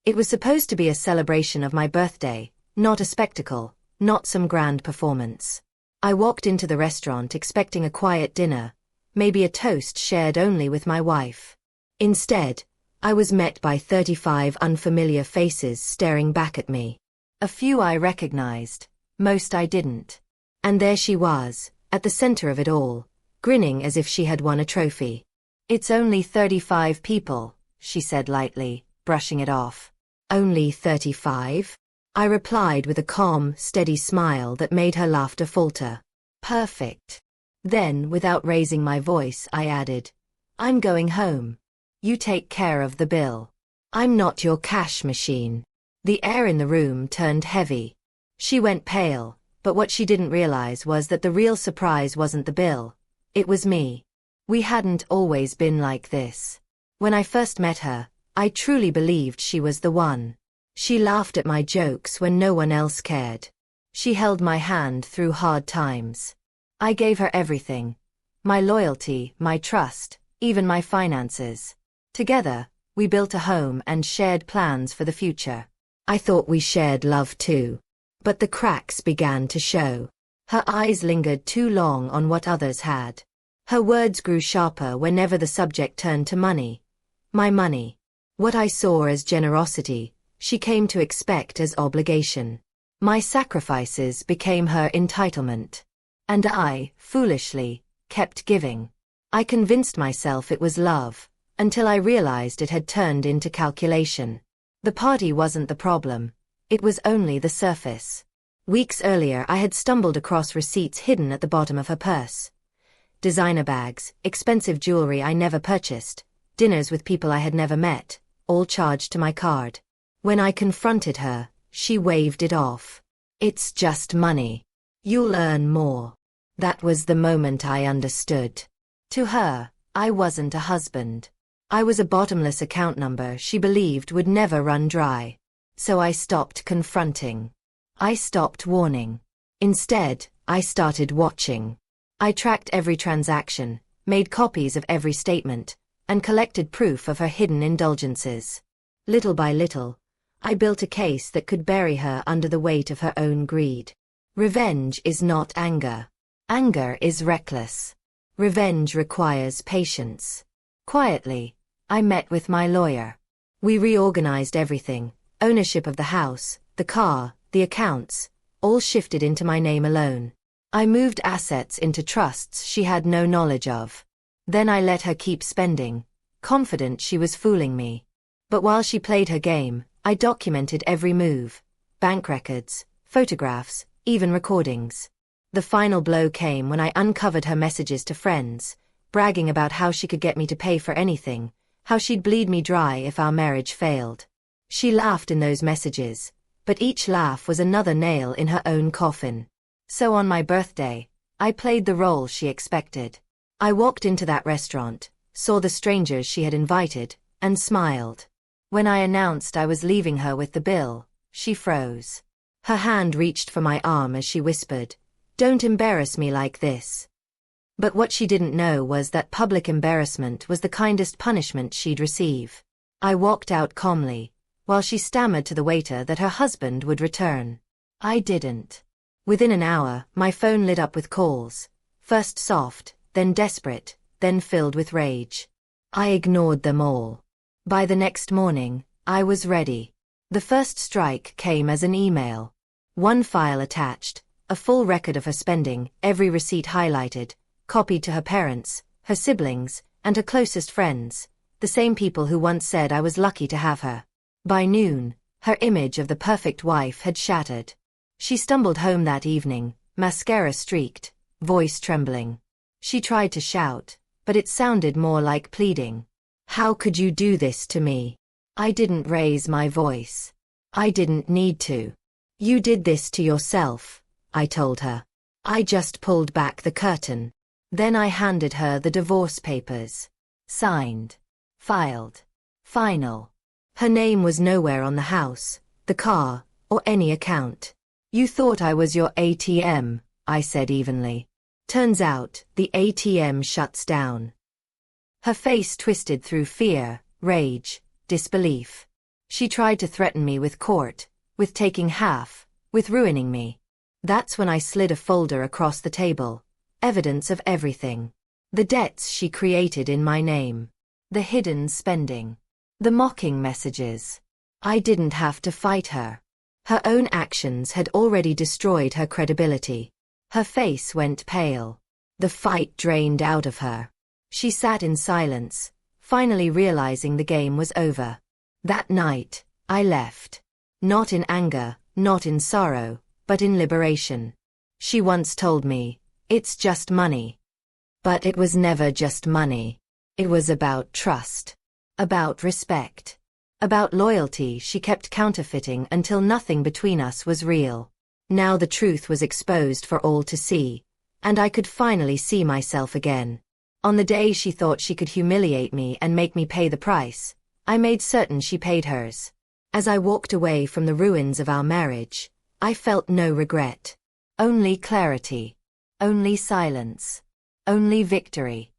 It was supposed to be a celebration of my birthday, not a spectacle, not some grand performance. I walked into the restaurant expecting a quiet dinner, maybe a toast shared only with my wife. Instead, I was met by 35 unfamiliar faces staring back at me. A few I recognized, most I didn't. And there she was, at the center of it all, grinning as if she had won a trophy. "It's only 35 people," she said lightly, brushing it off. "Only 35?" I replied with a calm, steady smile that made her laughter falter. "Perfect." Then, without raising my voice, I added, "I'm going home. You take care of the bill. I'm not your cash machine." The air in the room turned heavy. She went pale, but what she didn't realize was that the real surprise wasn't the bill. It was me. We hadn't always been like this. When I first met her, I truly believed she was the one. She laughed at my jokes when no one else cared. She held my hand through hard times. I gave her everything. My loyalty, my trust, even my finances. Together, we built a home and shared plans for the future. I thought we shared love too. But the cracks began to show. Her eyes lingered too long on what others had. Her words grew sharper whenever the subject turned to money. My money. What I saw as generosity, she came to expect as obligation. My sacrifices became her entitlement. And I, foolishly, kept giving. I convinced myself it was love, until I realized it had turned into calculation. The party wasn't the problem. It was only the surface. Weeks earlier I had stumbled across receipts hidden at the bottom of her purse. Designer bags, expensive jewelry I never purchased, dinners with people I had never met, all charged to my card. When I confronted her, she waved it off. "It's just money. You'll earn more." That was the moment I understood. To her, I wasn't a husband. I was a bottomless account number she believed would never run dry. So I stopped confronting. I stopped warning. Instead, I started watching. I tracked every transaction, made copies of every statement, and collected proof of her hidden indulgences. Little by little, I built a case that could bury her under the weight of her own greed. Revenge is not anger. Anger is reckless. Revenge requires patience. Quietly, I met with my lawyer. We reorganized everything. Ownership of the house, the car, the accounts, all shifted into my name alone. I moved assets into trusts she had no knowledge of. Then I let her keep spending, confident she was fooling me. But while she played her game, I documented every move. Bank records, photographs, even recordings. The final blow came when I uncovered her messages to friends, bragging about how she could get me to pay for anything, how she'd bleed me dry if our marriage failed. She laughed in those messages, but each laugh was another nail in her own coffin. So on my birthday, I played the role she expected. I walked into that restaurant, saw the strangers she had invited, and smiled. When I announced I was leaving her with the bill, she froze. Her hand reached for my arm as she whispered, "Don't embarrass me like this." But what she didn't know was that public embarrassment was the kindest punishment she'd receive. I walked out calmly, while she stammered to the waiter that her husband would return. I didn't. Within an hour, my phone lit up with calls, first soft, then desperate, then filled with rage. I ignored them all. By the next morning, I was ready. The first strike came as an email. One file attached, a full record of her spending, every receipt highlighted, copied to her parents, her siblings, and her closest friends, the same people who once said I was lucky to have her. By noon, her image of the perfect wife had shattered. She stumbled home that evening, mascara streaked, voice trembling. She tried to shout, but it sounded more like pleading. "How could you do this to me?" I didn't raise my voice. I didn't need to. "You did this to yourself," I told her. I just pulled back the curtain. Then I handed her the divorce papers. Signed. Filed. Final. Her name was nowhere on the house, the car, or any account. "You thought I was your ATM," I said evenly. "Turns out, the ATM shuts down." Her face twisted through fear, rage, disbelief. She tried to threaten me with court, with taking half, with ruining me. That's when I slid a folder across the table. Evidence of everything. The debts she created in my name. The hidden spending. The mocking messages. I didn't have to fight her. Her own actions had already destroyed her credibility. Her face went pale. The fight drained out of her. She sat in silence, finally realizing the game was over. That night, I left. Not in anger, not in sorrow, but in liberation. She once told me, "It's just money." But it was never just money. It was about trust. About respect. About loyalty she kept counterfeiting until nothing between us was real. Now the truth was exposed for all to see, and I could finally see myself again. On the day she thought she could humiliate me and make me pay the price, I made certain she paid hers. As I walked away from the ruins of our marriage, I felt no regret. Only clarity. Only silence. Only victory.